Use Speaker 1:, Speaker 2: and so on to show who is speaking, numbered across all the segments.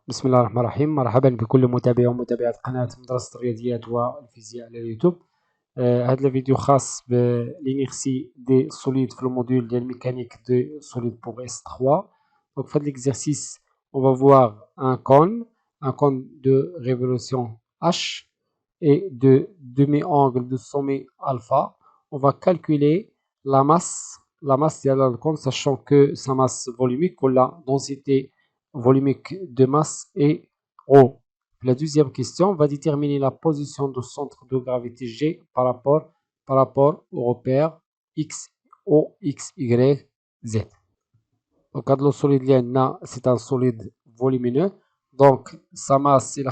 Speaker 1: بسم الله الرحمن الرحيم. مرحبا بكل متابعي ومتابعات قناة مدرسة الرياضيات والفيزياء على اليوتوب. هذا الفيديو خاص بلينيرسي دي سوليد في الموديول ديال ميكانيك دو solide pour S3. Donc في هذا l'exercice on va voir un cône de révolution H et de demi-angle de sommet alpha. On va calculer la masse ديال le cône, sachant que sa masse volumique ou la densité volumique de masse est ρ. La deuxième question, on va déterminer la position du centre de gravité G par rapport au repère X, O, X, Y, Z. Donc, le solide, c'est un solide volumineux. Donc, sa masse, c'est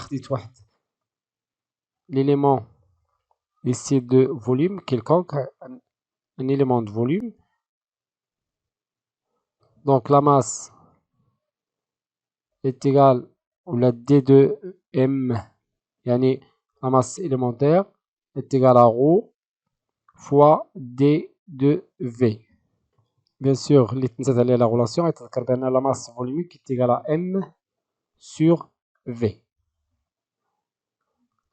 Speaker 1: l'élément ici de volume quelconque, un élément de volume. Donc, la masse est égale à la D de M, yani la masse élémentaire est égale à ρ fois D de V. Bien sûr, la relation est la masse volumique est égale à M sur V.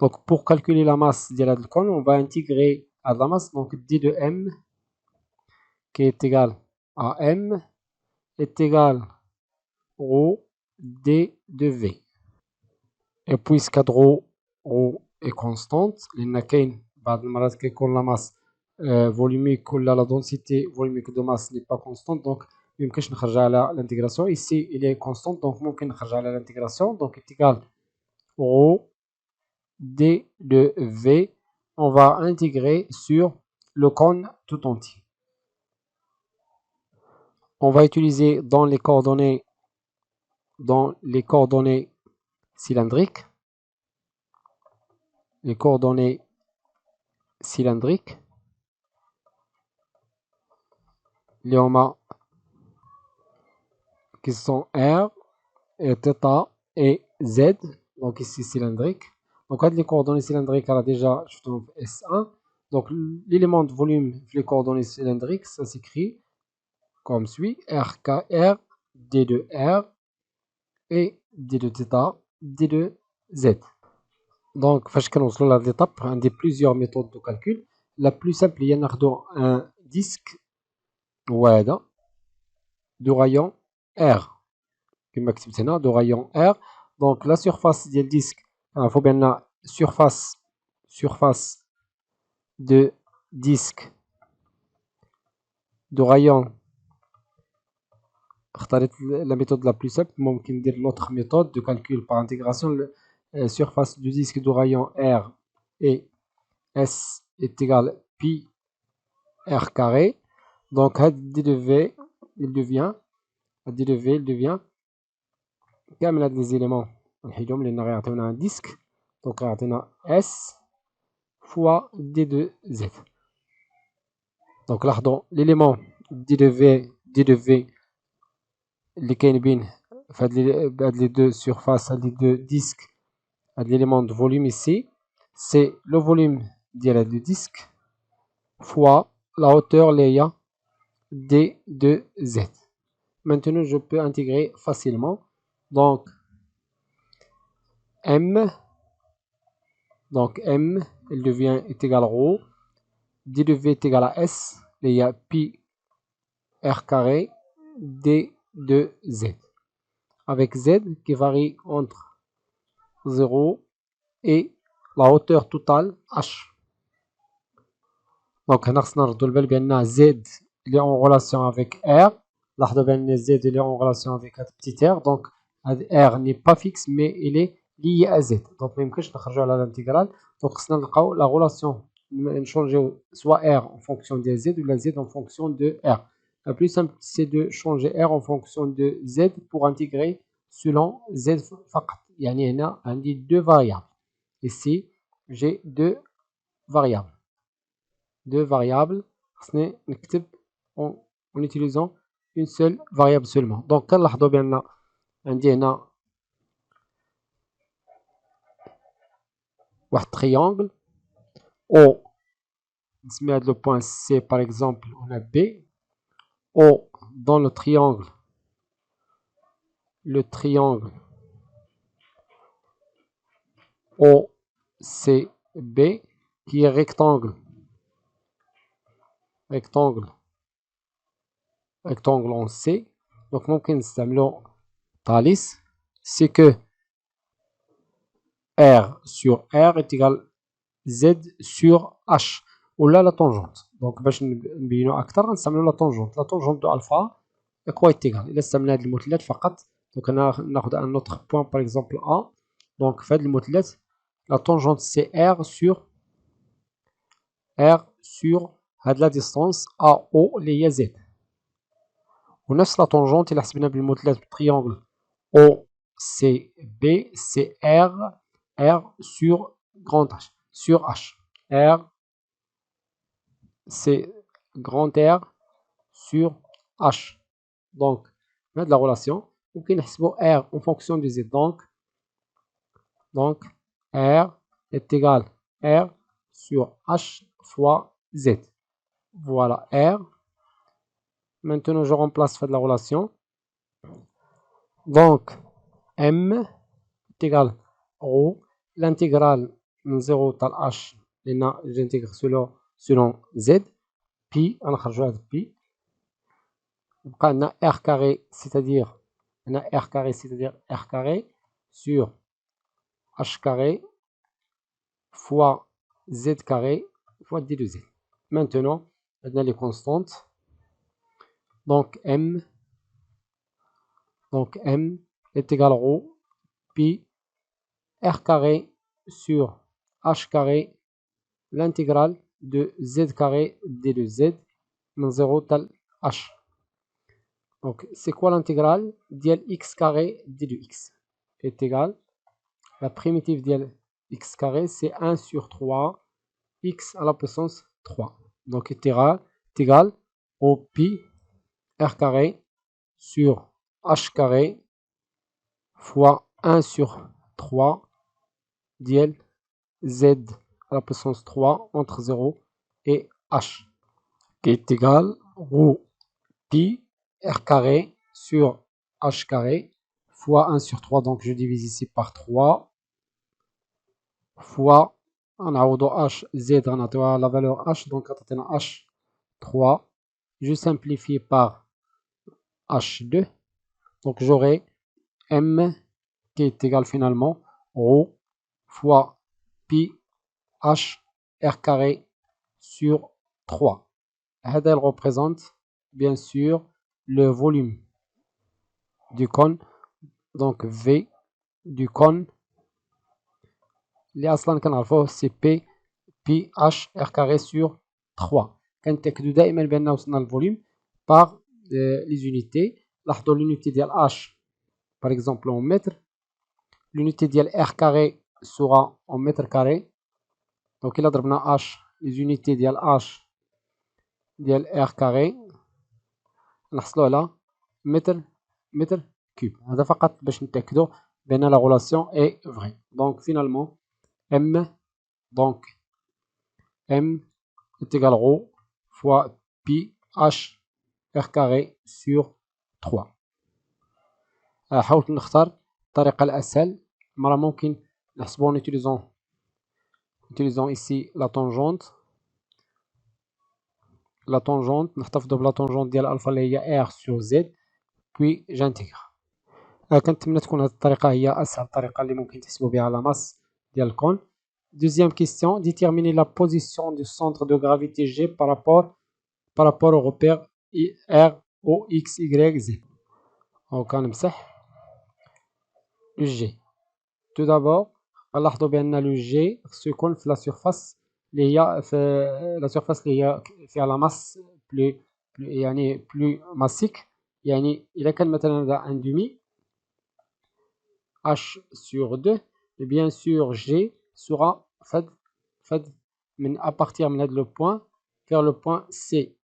Speaker 1: Donc, pour calculer la masse de la cône, on va intégrer à la masse, donc D de M qui est égal à M est égal ρ D de V. Et puisque ρ est constante, لأن كاين بعض المرات كيكون la masse volumique ou la densité volumique de masse n'est pas constante, donc ما يمكنش نخرج على l'intégration. Ici il est constant, donc ممكن نخرج على l'intégration, donc est égal ρ D de V. On va intégrer sur le cône tout entier. On va utiliser dans les coordonnées cylindriques, qui sont R et θ et Z, donc ici cylindrique. Donc les coordonnées cylindriques, on a déjà S1. Donc l'élément de volume, les coordonnées cylindriques, ça s'écrit comme suit: RKR, D de R et D de θ, D de Z. Donc, فاش كنوصلوا لهاد l'étape, عندي plusieurs méthodes de calcul. La plus simple هي ناخدو un disque وهذا de rayon R كما كتبت هنا de rayon R. Donc la surface ديال disque, il faut bien surface de disque de rayon. اختاريت la méthode la plus simple. ممكن ندير l'autre méthode de calcul par intégration. Surface du disque de rayon R et S est égal pi R carré. Donc D de V il devient كامل هاد les éléments نحيدهم لأن غيعطيونا un disque. Donc غيعطينا S fois D de Z. Donc لاحظوا l'élément D de V اللي كاين بين فهاد les deux surfaces, هاد les deux disques, هاد l'élément de volume ici, c'est le volume ديال le disque fois la hauteur اللي هي D de Z. Maintenant je peux intégrer facilement. Donc M il devient est égal à ρ, D de V est égal à S, il y a pi R carré D de Z, avec Z qui varie entre 0 et la hauteur totale H. Donc هنا خصنا نردو البال بأن Z il est en relation avec R. لاحظوا بأن Z il est en relation avec un petit r. Donc R n'est pas fixe mais il est lié à Z. Donc ما يمكنش نخرجوا على l'intégrale. Donc خصنا نلقاو la relation, نشونجيو soit R en fonction de Z ou la Z en fonction de R. La plus simple c'est de changer R en fonction de Z pour intégrer selon Z فقط. يعني هنا عندي deux variables. Ici j'ai deux variables. خصني نكتب en utilisant une seule variable seulement. Donc كنلاحظوا بأن عندي هنا واحد triangle O, نسمي هاد le point C par exemple, on a B. O dans le triangle OCB qui est rectangle en C. Donc ممكن نستعملو تاليس. C'est que R sur R est égal Z sur H ولا la tangente. Donc باش نبينو اكثر نستعملو لا tangente دو الفا quoi est égal. الا استعملنا هاد المثلث فقط donc ناخذ un autre point par exemple A. donc في هاد المثلث la tangente c'est R sur هاد la distance AO اللي هي Z. ونفس لا tangente الا حسبنا بالمثلث triangle OCB c'est R sur grand H sur H. R c'est grand R sur H. Donc, on a de la relation. On peut نحسبو R en fonction de Z. Donc R est égal R sur H fois Z. Voilà R. Maintenant, je remplace de la relation. Donc, M est égal ρ. L'intégrale من 0 حتى H لأن j'intègre selon Z. Pi, on a pi. On a R carré, c'est-à-dire R carré sur H carré fois Z carré fois D de Z. Maintenant, on a les constantes. Donc M est égal à ρ pi R carré sur H carré l'intégrale de Z carré D de Z من 0 حتى H. Donc, c'est quoi l'intégrale ديال x carré d de x est égal, la primitive ديال x carré c'est 1 sur 3 x à la puissance 3. Donc, est égal au pi r carré sur h carré fois 1 sur 3 ديال z à la puissance 3 entre 0 et h qui est égal au pi r carré sur h carré fois 1 sur 3, donc je divise ici par 3 fois نعوضو h z غنعطيوها la valeur h, donc عطينا h 3, je simplifie par h2, donc j'aurai m qui est égal finalement ρ fois pi h r carré sur 3. هذا elle représente bien sûr le volume du cône, donc V du cône اللي اصلا كنعرفوه سي بي اش ار كاري سور 3. كنتاكدوا دائما بان وصلنا للفوليوم باغ لي زونيتي. لاحظوا لونيتي ديال اش باغ اكزومبل اون متر، لونيتي ديال ار كاري سورا اون متر كاري. دونك الا ضربنا اش لي زونيتي ديال اش ديال ار كاري نحصلوا على متر كوب. هذا فقط باش نتاكدوا بان لا غولاسيون اي فري. دونك فينالمون M est égal à ρ fois pi h r carré sur 3. حاولت نختار الطريقة الأسهل. مرة ممكن نحسبو en utilisant ici la tangente. نحتفظ بلا tangente ديال الفا اللي هي r sur z puis j'intègre. كنتمنى تكون هذه الطريقة هي أسهل طريقة اللي ممكن تحسبوا بها la masse ديال الكون. Deuxième question, déterminer la position du centre de gravité G par rapport au repère R, O, X, Y, Z. Donc, on le G. Tout d'abord, نلاحظوا بأن le G se colle في la surface اللي هي la surface اللي هي فيها la masse plus massique. يعني إذا كان مثلا هذا un demi H sur 2, et bien sûr G sera fait à partir de le point vers le point C.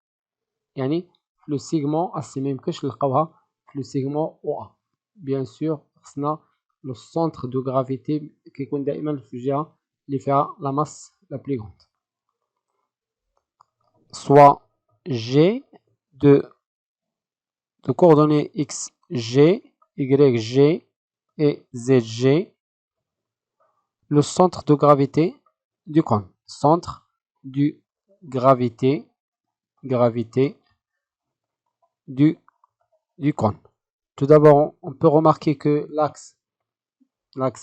Speaker 1: يعني le segment AC même que je نلقاوها le segment OA. Bien sûr خصنا le centre de gravité كيكون دائما في الجهة اللي فيها la masse la plus grande. Soit G de coordonnées XG, YG et ZG le centre de gravité du cône. Centre de gravité du cône. Tout d'abord, on peut remarquer que l'axe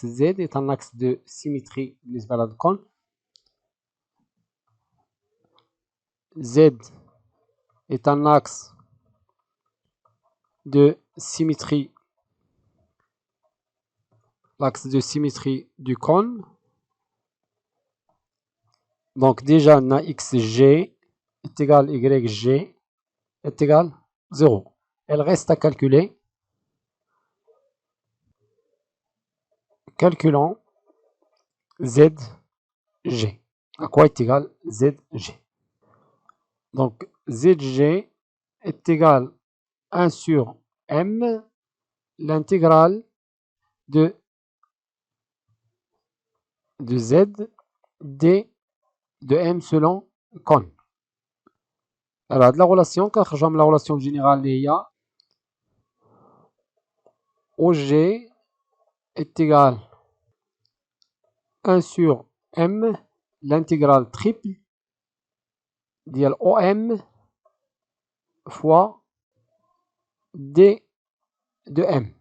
Speaker 1: Z est un axe de symétrie بالنسبة لهذا الكون. Z est un axe de symétrie, l'axe de symétrie du cône. Donc déjà, on a xg est égal yg est égal 0. Elle reste à calculer. Calculons zg. À quoi est égal zg? Donc zg est égal 1 sur m, l'intégrale de z d de m selon cône. Alors, de la relation, quand je la relation générale, il y a OG est égal 1 sur m, l'intégrale triple d'IL OM fois d de m.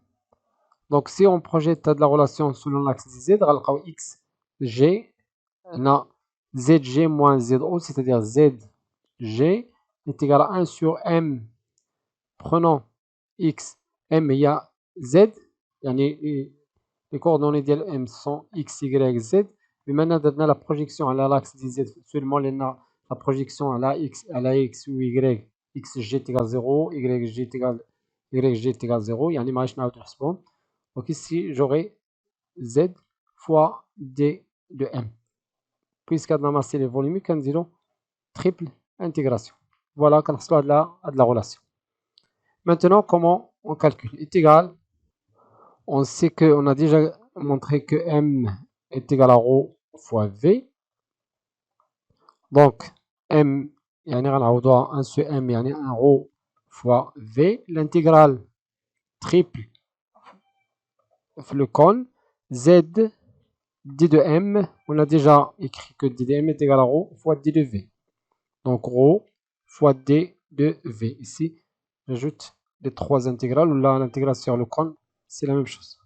Speaker 1: Donc, si on projette de la relation selon l'axe z, on va x, g, on a zg moins zo, c'est-à-dire zg est égal à 1 sur m. Prenons x, m, il y a z, les coordonnées de m sont x, y, z. Mais maintenant, on a la projection à l'axe de z, seulement la projection à la x ou y, xg est égal 0, yg est égal 0. يعني ما عادش نعاود نحسبهم. Donc ici, j'aurai z fois d de m. Puisque on a massé les volumiques, on dit triple intégration. Voilà, qu'on a de la relation. Maintenant, comment on calcule? Est égal, on sait qu'on a déjà montré que m est égal à ρ fois v. Donc, m, يعني غنعوضوها 1 sur m, يعني 1 ρ fois v. L'intégrale triple le cône, z d de m, on a déjà écrit que d de m est égal à ρ fois d de v. Donc, ρ fois d de v. Ici, j'ajoute les trois intégrales, ou là, l'intégration sur le cône, c'est la même chose.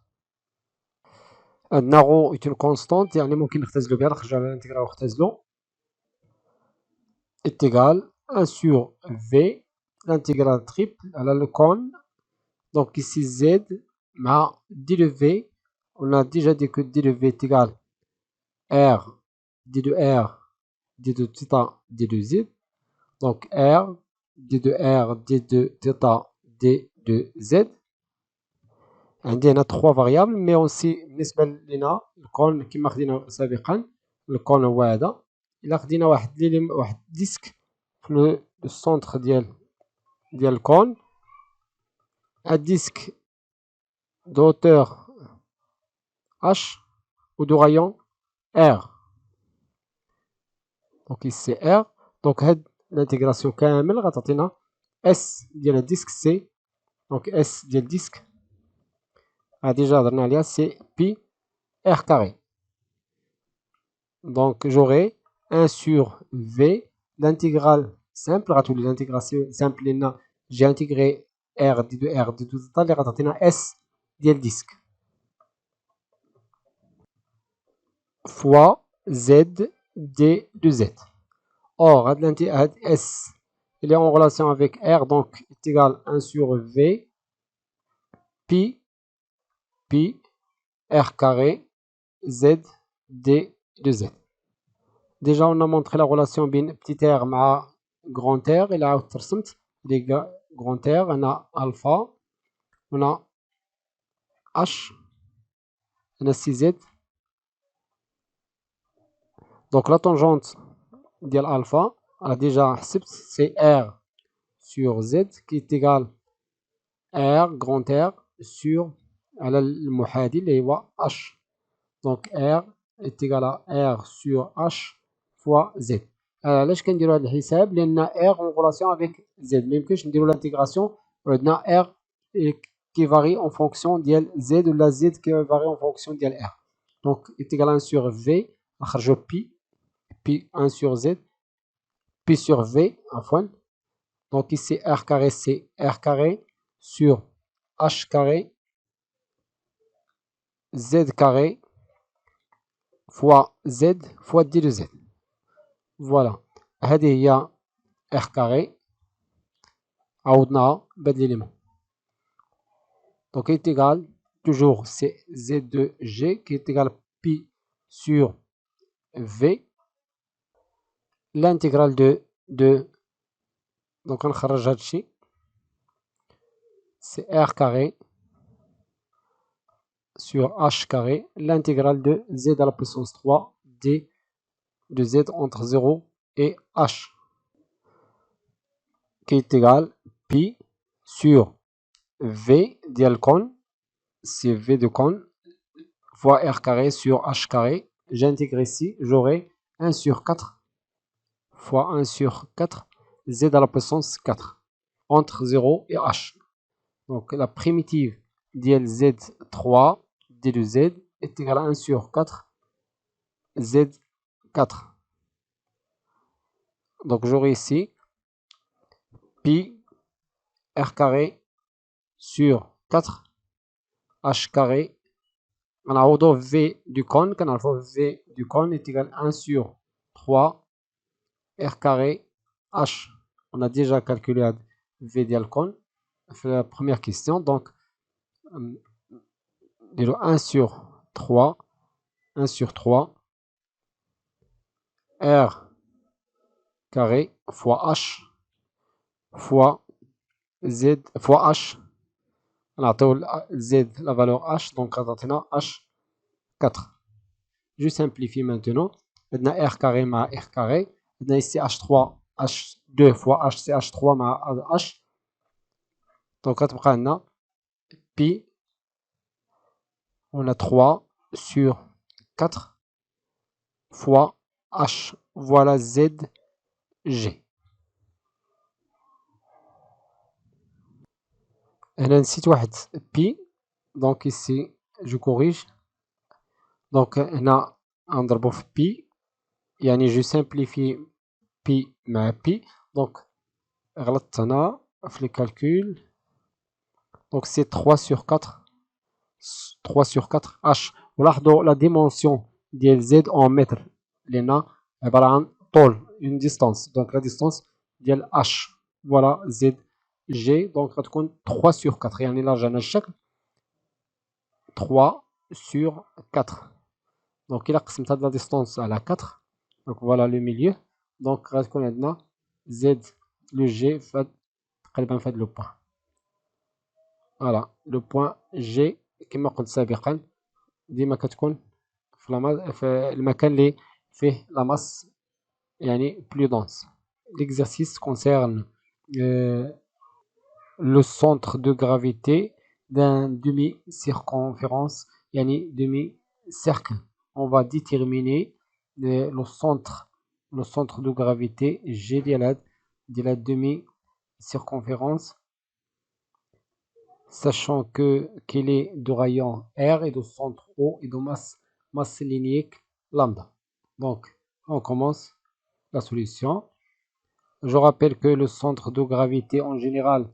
Speaker 1: عندنا ρ est une constante, يعني ممكن نختزلو بها، نخرج على الانتجرال ونختزلو. Est égal 1 sur v, l'intégrale triple à le cône. Donc ici z, مع d de v, on a déjà dit que d de v est égal r, d de r, d de θ, d de z. Donc r, d de r, d de θ, d de z. عندنا 3 variables, mais aussi بالنسبة لنا الكون كما خدينا سابقا، الكون هو هذا. إلا خدينا واحد ديسك في لو سونتر ديال الكون، un disque de hauteur h ou de rayon r. Donc ici c'est r. Donc هاد l'intégration كامل غتعطينا s ديال الديسك سي. Donc s ديال الديسك déjà هضرنا عليها c'est pi r carré. Donc j'aurai 1 sur v, l'intégrale simple, l'intégration simple, j'ai intégré r d de r d de θ اللي غتعطينا s ديال الديسك fois z d de z. Or, هاد s il est en relation avec r, donc est égal 1 sur v pi r carré z d de z. Déjà, on a montré la relation بين petit r مع grand R. Il a رسمت les grand R. On a alpha, on a h, on a 6z. Donc la tangente de alpha, on a déjà c'est r sur z qui est égal r grand R sur على المحاذي اللي هو h. Donc r est égal à r sur h fois z. علاش كنديرو هذا الحساب؟ لان r en relation avec z ما يمكنش نديرو l'intégration وعندنا r qui varie en fonction ديال z ولا z qui varie en fonction ديال r. Donc est égal à 1 sur V, pi 1 sur Z, pi sur V, enfin. Donc ici R carré, c'est R carré sur H carré, Z carré, fois Z, fois d de Z. Voilà. هذه هي R carré. عوضناها بهذا l'élément. Donc est égal, toujours c'est Z de G qui est égal à pi sur V. L'intégrale de donc غنخرج هذا الشيء c'est R carré sur H carré, l'intégrale de Z à la puissance 3 d de Z entre 0 et H qui est égal pi sur V ديال الكون, c'est V de cône fois R carré sur H carré. J'intègre ici, j'aurai 1 sur 4 fois 1 sur 4 Z à la puissance 4 entre 0 et H. Donc la primitive ديال Z3 d de Z est égale à 1 sur 4 Z4. Donc j'aurai ici pi R carré sur 4 H carré. On a V du cône, V du cône est égal à 1 sur 3 R carré H. On a déjà calculé V ديال الكون في la première question. Donc 1 sur 3 R carré fois H fois Z fois H. On a Z la valeur H, donc on a H4. Je simplifie maintenant. Maintenant R carré مع R carré. Maintenant ici H3, H2 fois H, c'est H3 مع H. Donc غتبقى عندنا pi, on a 3 sur 4 fois H. Voilà ZG. هنا نسيت واحد pi, donc ici je corrige. Donc هنا نضربو في pi, يعني je simplifie pi مع pi. Donc غلطت هنا في les calculs. Donc c'est 3 sur 4 H. ولاحظوا la dimension ديال Z en mètres لأن عبارة عن طول, une distance. Donc la distance ديال H. Voilà ZG. Donc غتكون 3 sur 4. يعني إلا رجعنا للشكل 3 sur 4. Donc إلا قسمت هاد la distance على 4. Donc voilà le milieu. Donc غتكون عندنا Z le G تقريبا في هاد لو بوان. فوالا لو بوان جي كما قلت سابقا ديما كتكون في المكان اللي فيه لا ماس يعني بلو دونس. L'exercice concerne le centre de gravité d'un demi-circonférence يعني demi-cercle. On va déterminer le centre de gravité G de la demi-circonférence, sachant qu'il est de rayon R et de centre O et de masse linéique lambda. Donc, on commence la solution. Je rappelle que le centre de gravité en général,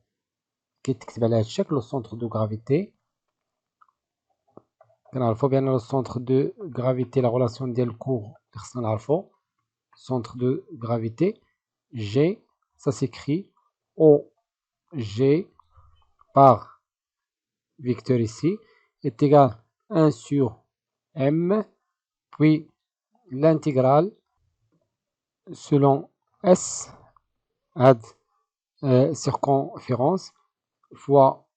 Speaker 1: le centre de gravité, le centre de gravité, la relation del cours, centre de gravité, G, ça s'écrit OG par vecteur ici est égal à 1 sur M, puis l'intégrale selon S ad circonférence fois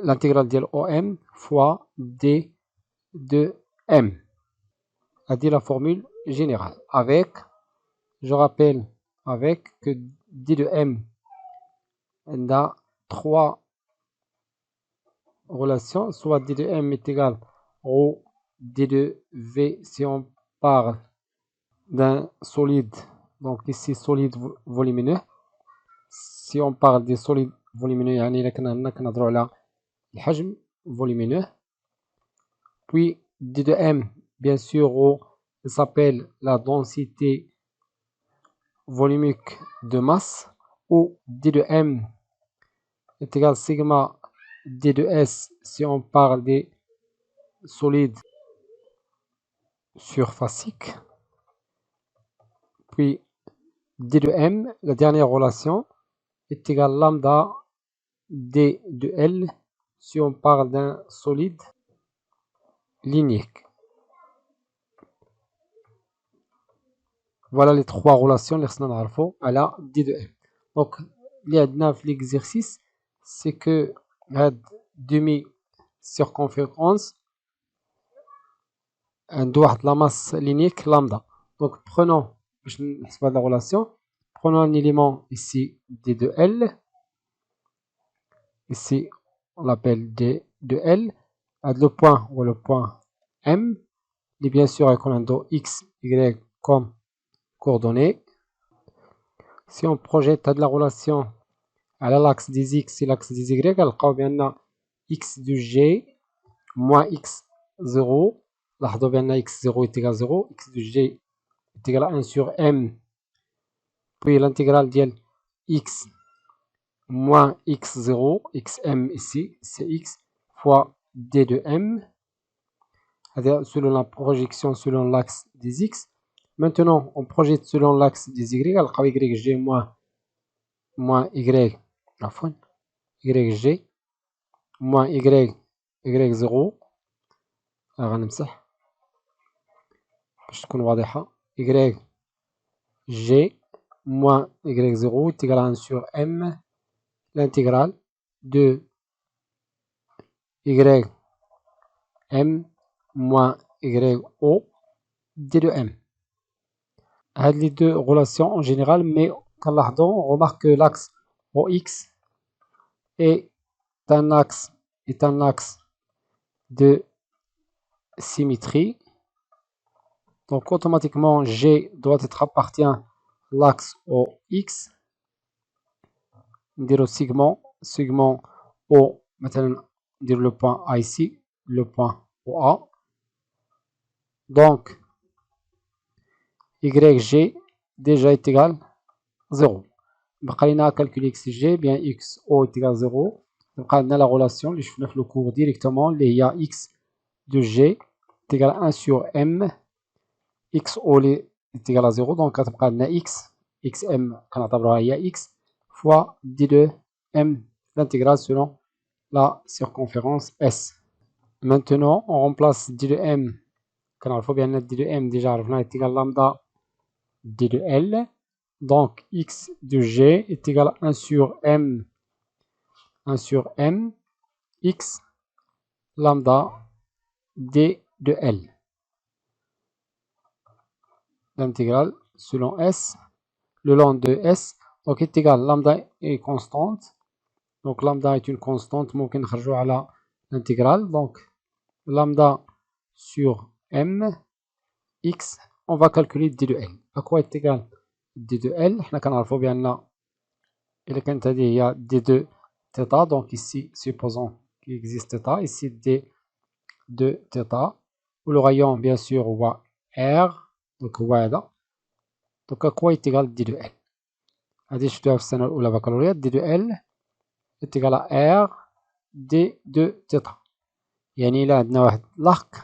Speaker 1: l'intégrale de OM fois D de M. A dit la formule générale. Avec, je rappelle, avec que D de M a 3 relation, soit d de m est égal au d de v si on parle d'un solide, donc ici solide volumineux. Si on parle des solides volumineux, يعني إلا كنا كنهضروا على الحجم volumineux. Puis d de m, bien sûr, s'appelle la densité volumique de masse, ou d de m est égal à sigma d de s si on parle des solides surfaciques. Puis d de m, la dernière relation, est égal à lambda d de L si on parle d'un solide linéaire. Voilà les trois relations اللي خصنا نعرفو على d de m. Donc اللي عندنا في l'exercice c'est que هاد demi circonférence عنده واحد la masse linéaire lambda. Donc prenons باش نحسبوا هاد la relation, prenons un élément ici d de L. Ici on l'appelle d de L. Le point ou le point M, et bien sûr avec un x, y comme coordonnées. Si on projette de la relation à l'axe des x et l'axe des y, on a x de g moins x0. لاحظوا بأن x0 est égal à 0, x de g est égal à 1 sur m, puis l'intégrale ديال x moins x0, xm ici, c'est x fois d de m, selon la projection selon l'axe des x. Maintenant, on projette selon l'axe des y, alors yg moins y, yg moins y0. غنمسح باش تكون واضحة. yg moins y0 est égal à 1 sur m, l'intégrale de ym moins yo d de m. هاد les deux relations en général, mais كنلاحظوا on remarque que l'axe OX est un axe de symétrie. Donc automatiquement G doit être appartient à l'axe OX. نديرو segment O, مثلا نديرو le point A ici, le point OA. Donc YG déjà est égal à 0. بقى لينا calculer xg, bien xo est égal à 0. نبقى عندنا la relation اللي شفنا في le cours directement اللي هي x de g est égal à 1 sur m, xo est égal à 0. donc غتبقى عندنا xm كنعتبروها هي x fois d de m, l'intégrale selon la circonférence S. Maintenant on remplace d de m, كنعرفو بأن d de m déjà عرفناه est égal à lambda d de L. Donc x de g est égal à 1 sur m, x lambda d de L. L'intégrale selon S, le long de S, donc est égal à lambda est constante. Donc lambda est une constante, ممكن نخرجوا على l'intégrale. Donc lambda sur m, x, on va calculer d de L. À quoi est égal d de L? حنا كنعرفوا بأن إلا كانت هذه هي d de θ, donc ici supposons qu'il existe θ, ici d de θ, où le rayon bien sûr هو R, donc هو هذا. donc à quoi est égal d de L? هذه شفتوها في السنة الأولى بكالوريا. d de L est égal à R d de θ. يعني إلا عندنا واحد l'arc,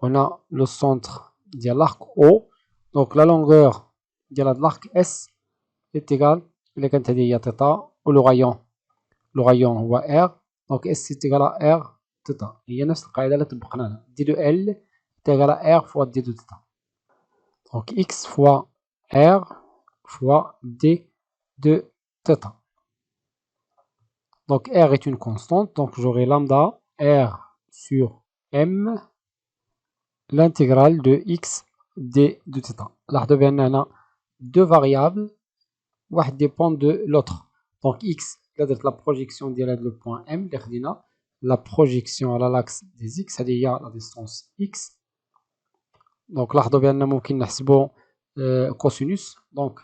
Speaker 1: on a le centre de l'arc O, donc la longueur de l'arc S est égale, إلا كانت هذه هي θ, و le rayon هو R, donc S est égal à R θ. هي نفس القاعدة اللي طبقناها. d de L est égal à R fois d de θ. donc X fois R fois d de θ. Donc R est une constante, donc j'aurai lambda R sur M, l'intégrale de X d de θ. لاحظوا بأن هنا deux variables, واحد dépend de l'autre. Donc X, la projection ديال هذا le point M اللي خدينا, la projection على l'axe des X, هذه هي la distance X. donc لاحظوا بأن ممكن نحسبوا cosinus. donc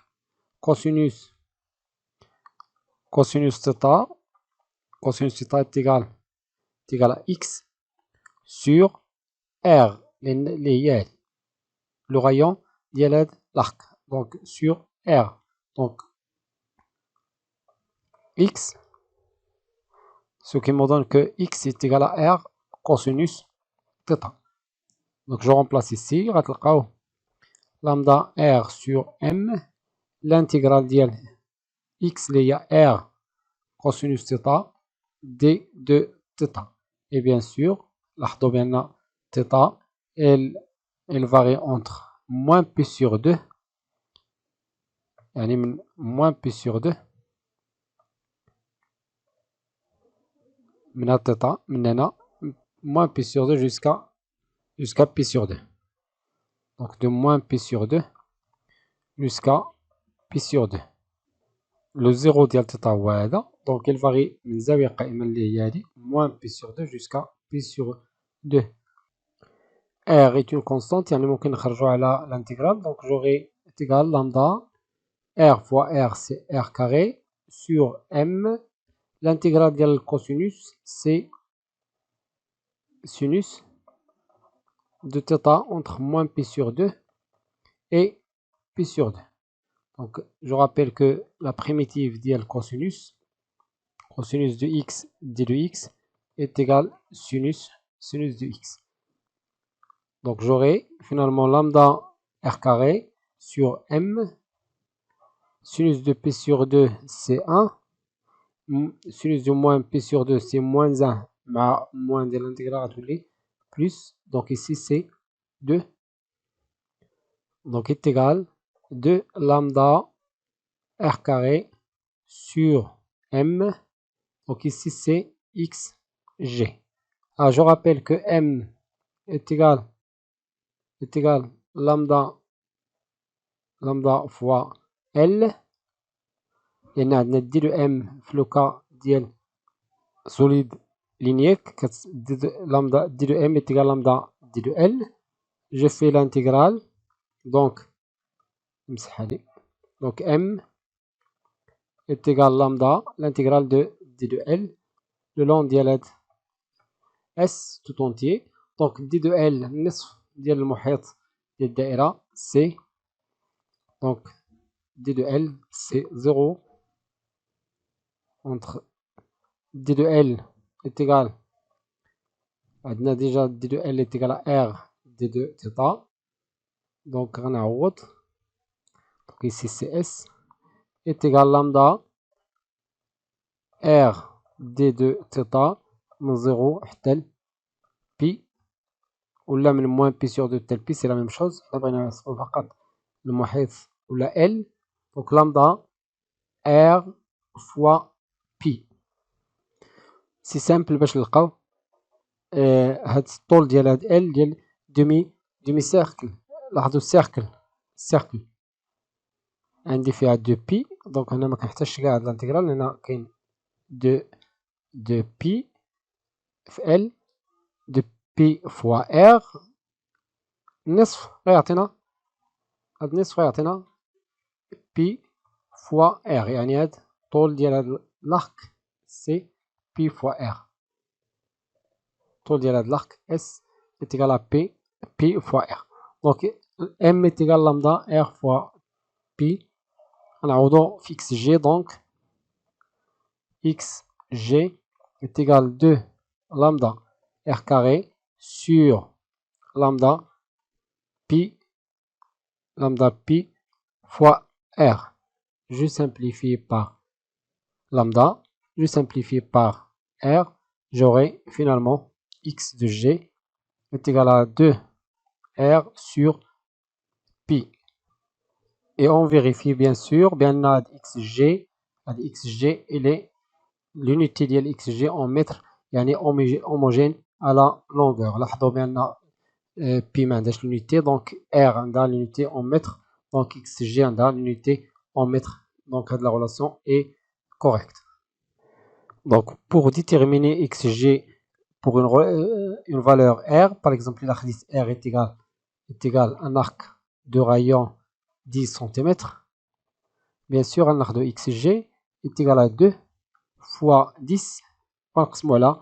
Speaker 1: cosinus θ est égal à X sur R le rayon de l'arc, donc sur R. Donc X, ce qui me donne que X est égal à R cosinus θ. Donc je remplace ici, lambda R sur M, l'intégrale de X il y a R cosinus θ d de θ. Et bien sûr, θ, elle varie entre moins pi sur 2, moins pi sur 2, moins pi sur 2 jusqu'à pi sur 2. Donc de moins pi sur 2 jusqu'à pi sur 2. Le 0 ديال θ هو هذا، donc il varie من زاوية قائمة اللي هي هذه moins pi sur 2 jusqu'à pi sur 2. R est une constante, يعني ممكن نخرجوا على l'intégrale, donc j'aurai égal lambda R fois R c'est R carré sur M, l'intégrale ديال الcosinus c'est sinus de θ entre moins pi sur 2 et pi sur 2. Donc je rappelle que la primitive ديال cosinus de x d de x est égal sinus de x. Donc j'aurai finalement lambda R carré sur M, sinus de pi sur 2 c'est 1, sinus de moins pi sur 2 c'est moins 1, moins de l'intégrale plus, donc ici c'est 2, donc est égal de lambda R carré sur M, donc ici c'est xg. Alors je rappelle que M est égal lambda fois L, et عندنا d de M في le cas ديال solide linéaire, lambda d de M est égal lambda d de L. Je fais l'intégrale, donc M est égal lambda, l'intégrale de d de L le long de S tout entier. Donc d de L نصف ديال المحيط ديال الدائرة c'est, donc d de L c'est 0 entre d de L est égal, on a déjà d de L est égal à R d de θ, donc غنعوض, donc ici c'est S est égal lambda R d de θ من 0 حتى pi, ولا من moins pi sur 2 حتى pi, c'est la même chose. بغينا نحسبو فقط المحيط ولا L, donc lambda R fois pi. سي سامبل باش نلقاو هاد الطول ديال هاد ال ديال دومي سيركل. لاحظوا سيركل عندي فيها دو بي، دونك هنا ما كنحتاجش كاع هاد الانتيغرال، هنا كاين دو بي في ال، دو بي فوا ار، نصف غيعطينا هاد النصف غيعطينا بي فوا ار، يعني هاد الطول ديال هاد الارك سي بي فوا ار. طول ديال هاد الارك اس est égal à P fois R. Donc M est égal à lambda R fois P. نعوضو في XG, donc XG est égal à 2 lambda R carré sur lambda P fois R. Je simplifie par lambda, je simplifie par R, j'aurai finalement X de G est égal à 2 R sur pi. Et on vérifie bien sûr, bien xg, il est l'unité de xg en mètres, يعني homogène à la longueur. لاحظوا بأن pi ما عندهاش l'unité, donc R عندها l'unité en mètres, donc xg عندها l'unité en mètres. Donc la relation est correcte. Donc pour déterminer xg pour une valeur R, par exemple la R est égal à un arc de rayon 10 cm. Bien sûr, un arc de xg est égal à 2 fois 10 ونقسمو على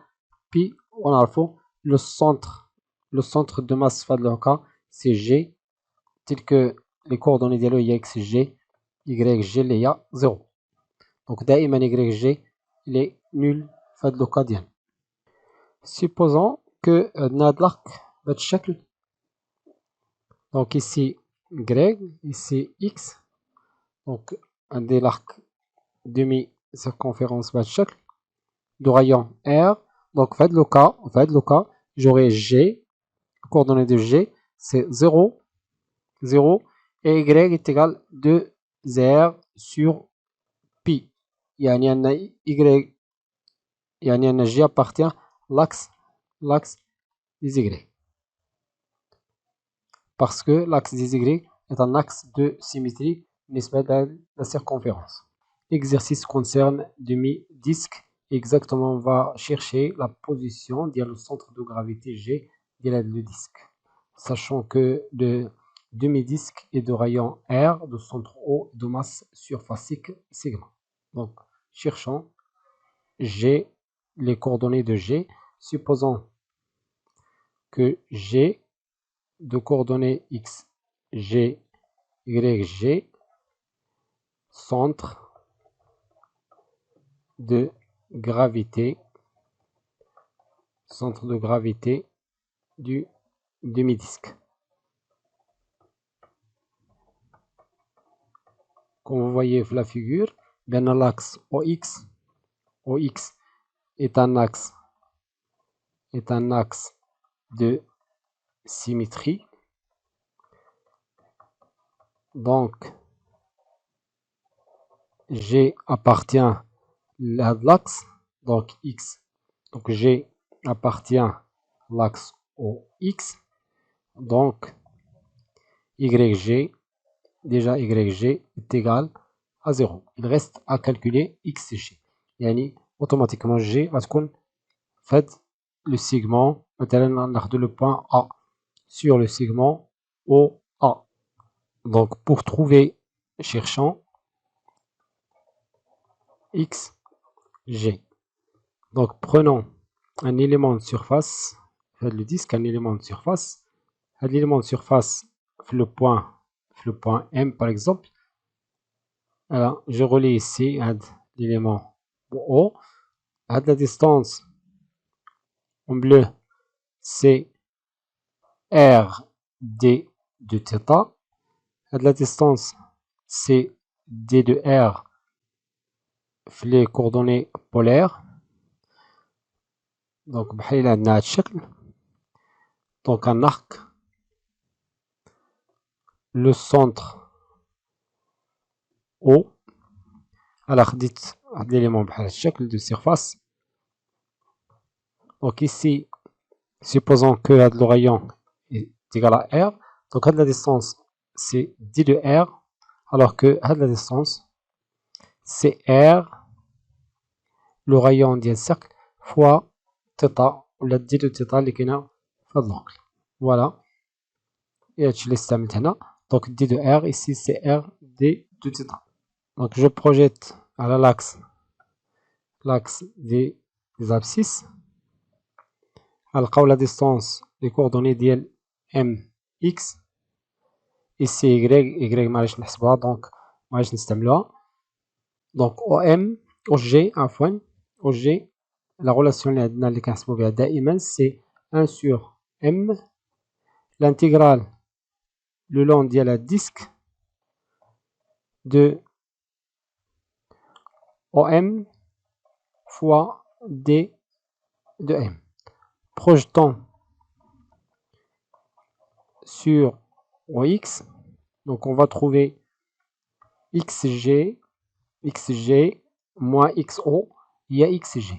Speaker 1: pi ونعرفو le centre de masse في هذا الوقع c'est G tel que les coordonnées ديالو هي XG YG اللي هي 0. donc دائما YG il est nul في هذا الوقع ديالنا. supposons que عندنا هذا l'arc بهذا الشكل. donc ici Y, ici X. donc عندي l'arc demi circonférence بهذا الشكل de rayon R. donc في هذا الوقع j'aurai G, coordonnée de G c'est 0 et Y est égal 2R sur pi. يعني أن Y يعني أن G appartient l'axe des Y. Parce que l'axe des Y est un axe de symétrie بالنسبة la circonférence. L'exercice concerne demi-disque. Exactement, on va chercher la position dans le centre de gravité G de le disque. Sachant que le demi-disque est de rayon R, de centre O, de masse surfacique sigma. Donc, cherchons G, les coordonnées de G. Supposons que G de coordonnées X, G, Y, G, centre de gravité du demi-disque. Comme vous voyez la figure, bien l'axe OX est un axe de symétrie. Donc G appartient à l'axe, donc X. Donc G appartient à l'axe OX. Donc YG, déjà YG est égal à 0. Il reste à calculer XG. يعني automatiquement G va تكون fait le segment, مثلا ناخذ le point A sur le segment OA. Donc pour trouver, cherchons XG. Donc prenons un élément de surface, le disque, un élément de surface. L'élément de surface, le point M par exemple. Alors, je relie ici l'élément O. À la distance en bleu, c'est RD de θ. À la distance, c'est D de R les coordonnées polaires. Donc, بحال عندنا هذا الشكل. Donc, un arc. Le centre O. Alors, خديت واحد l'élément بحال هذا الشكل de surface. Donc ici, supposons que le rayon est égal à R. Donc la distance, c'est D de R. Alors que la distance, c'est R, le rayon d'un cercle, fois θ, ou la D de θ اللي كاينه في هذا l'angle. Voilà. Et je laisse ça maintenant. Donc D de R, ici c'est R, D de θ. Donc je projette à l'axe des abscisses. نلقاو la distance les coordonnées ديال MX. ici Y معليش نحسبوها دونك معليش نستعملوها. دونك OG عفوا OG la relation اللي عندنا اللي كنحسبو بها دائما c'est 1 sur M l'intégrale le long ديال هاد disque de OM fois D de M. Projetons sur OX. Donc on va trouver XG moins XO, il y a XG.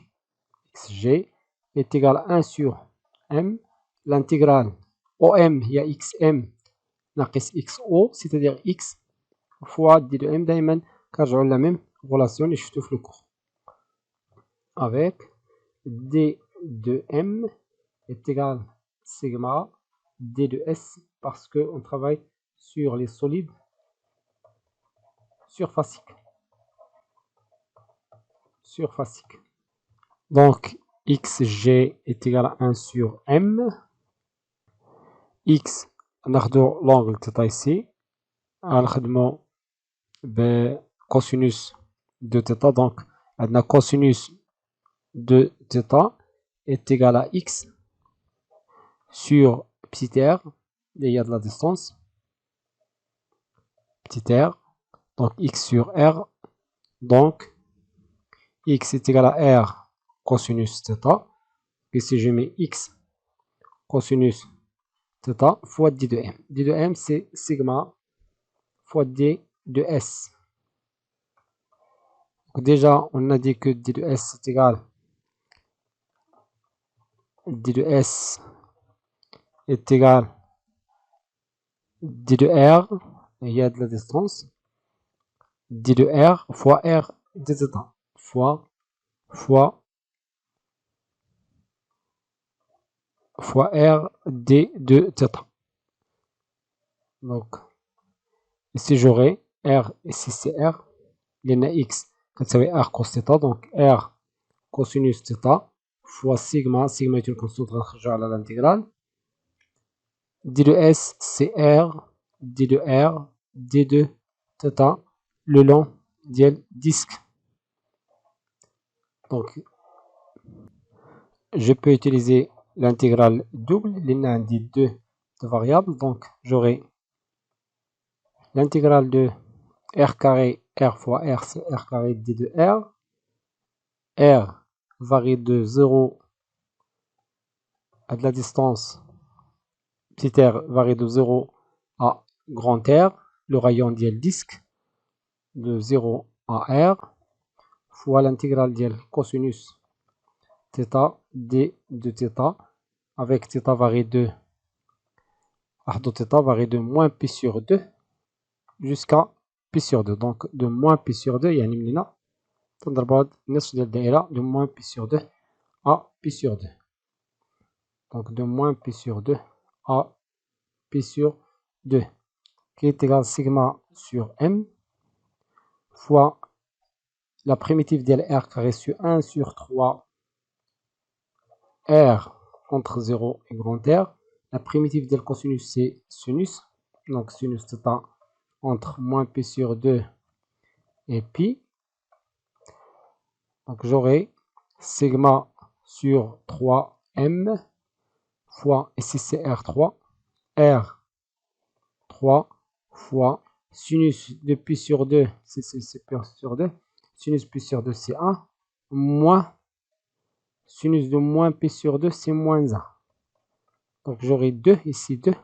Speaker 1: XG est égal à 1 sur M. L'intégrale OM, il y a XM ناقص XO, c'est-à-dire X fois D de M. دائما كنرجعوا la même relation اللي شفتو في le cours. Avec D de M est égal sigma D de S parce qu'on travaille sur les solides surfaciques. Donc xg est égal à 1 sur m. x ناخدو l'angle θ ici غنخدمو بكوسينوس de θ. donc عندنا cosinus de θ est égal à x sur petit r, il y a de la distance, petit r, donc x sur r, donc x est égal à r cosinus θ. Ici je mets x cosinus θ fois d de m. d de m c'est sigma fois d de s. Donc déjà on a dit que d de s est égal d de s est égal d de r, il y a de la distance, d de r fois r d θ fois r d de θ. Donc ici j'aurai r, ici c'est r, لأن x كتساوي r cos θ, donc r cosinus θ fois sigma est une constante غنخرجو على l'intégrale, d de s c'est r d de r d de θ le long ديال disque. Donc je peux utiliser l'intégrale double, لأن عندي deux variables, donc j'aurai l'intégrale de r carré, r fois r c'est r carré d de r, r varie de 0 à de la distance, petit r varie de 0 à grand R, le rayon ديال disque de 0 à R, fois l'intégrale ديال cosinus θ d de θ, avec θ varie de θ varie de moins pi sur 2 jusqu'à pi sur 2. Donc de moins pi sur 2 يعني من هنا تنضربوا هاد النصف ديال الدائرة de moins pi sur 2 à pi sur 2. Donc de moins pi sur 2 à pi sur 2 qui est égal à sigma sur m fois la primitive de r carré sur 1 sur 3 r entre 0 et grand R. La primitive de cosinus c'est sinus, donc sinus θ entre moins pi sur 2 et pi. Donc j'aurai sigma sur 3m fois, ici c'est R3, R3 fois sinus de pi sur 2, c'est pi sur 2, sinus pi sur 2 c'est 1, moins sinus de moins pi sur 2 c'est moins 1. Donc j'aurai 2 ici 2,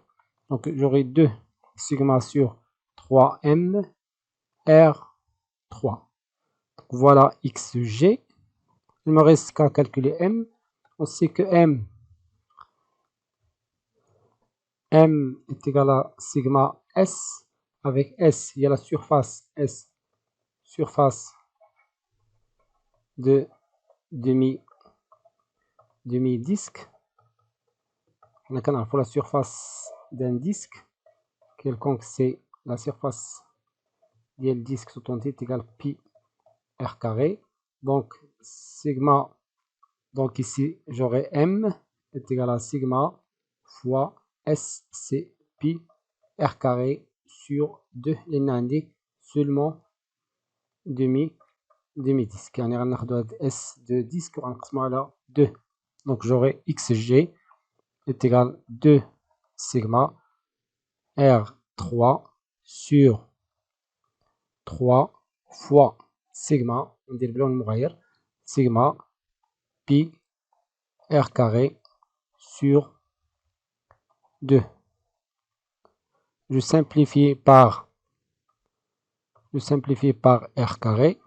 Speaker 1: donc j'aurai 2 sigma sur 3m R3. Donc voilà xg. Il me reste qu'à calculer m. On sait que m est égal à sigma s. Avec s, il y a la surface s, surface de demi-disque. On a pour la surface d'un disque quelconque, c'est la surface du disque tout entier est égal à pi r carré. Donc sigma, donc ici j'aurai m est égal à sigma fois s c'est pi r carré sur 2 لأن seulement demi-disque. يعني غناخدو هاد s de disque وغنقسمو على 2. Donc j'aurai xg est égal à 2 sigma r3 sur 3 fois sigma, ندير بلون مغاير, sigma pi r carré sur 2. Je simplifie par r carré,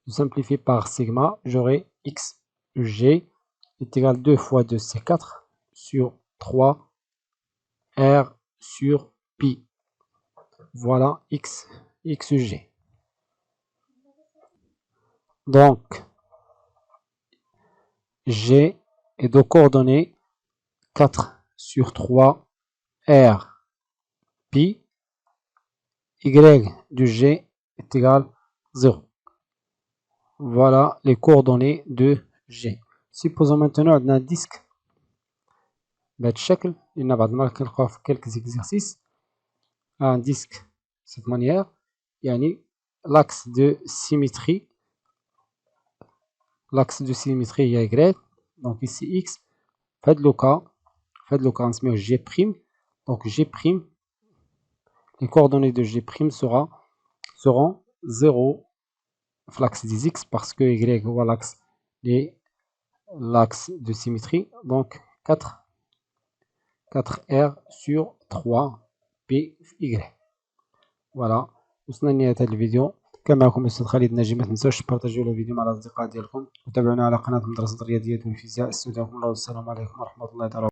Speaker 1: je simplifie par sigma, j'aurai xg est égal à 2 fois 2 c'est 4 sur 3 r sur pi. Voilà xg. Donc g est de coordonnées 4 sur 3 r pi, y de g est égal à 0. Voilà les coordonnées de g. سيبوزون مانتونو عندنا ديسك بهذا الشكل، لأن بعض المرات كنلقاوه في كالك زيكزارسيس. ان ديسك سيت مانيير، يعني لاكس دو سيميتري، لاكس دو سيميتري هي Y، دونك ici X. في هاد لو كا نسميوه G prime. دونك G prime، les coordonnées de G prime seront 0 في l'axe des X parce que Y هو l'axe de symétrie. Donc 4R sur 3 PY. فوالا وصلنا لنهاية هذا الفيديو. كان معكم أستاذ خالد ناجي. ما تنساوش تبارطاجيو الفيديو مع الأصدقاء ديالكم، وتابعونا على قناة مدرسة الرياضيات والفيزياء. استودعكم الله والسلام عليكم ورحمة الله تعالى.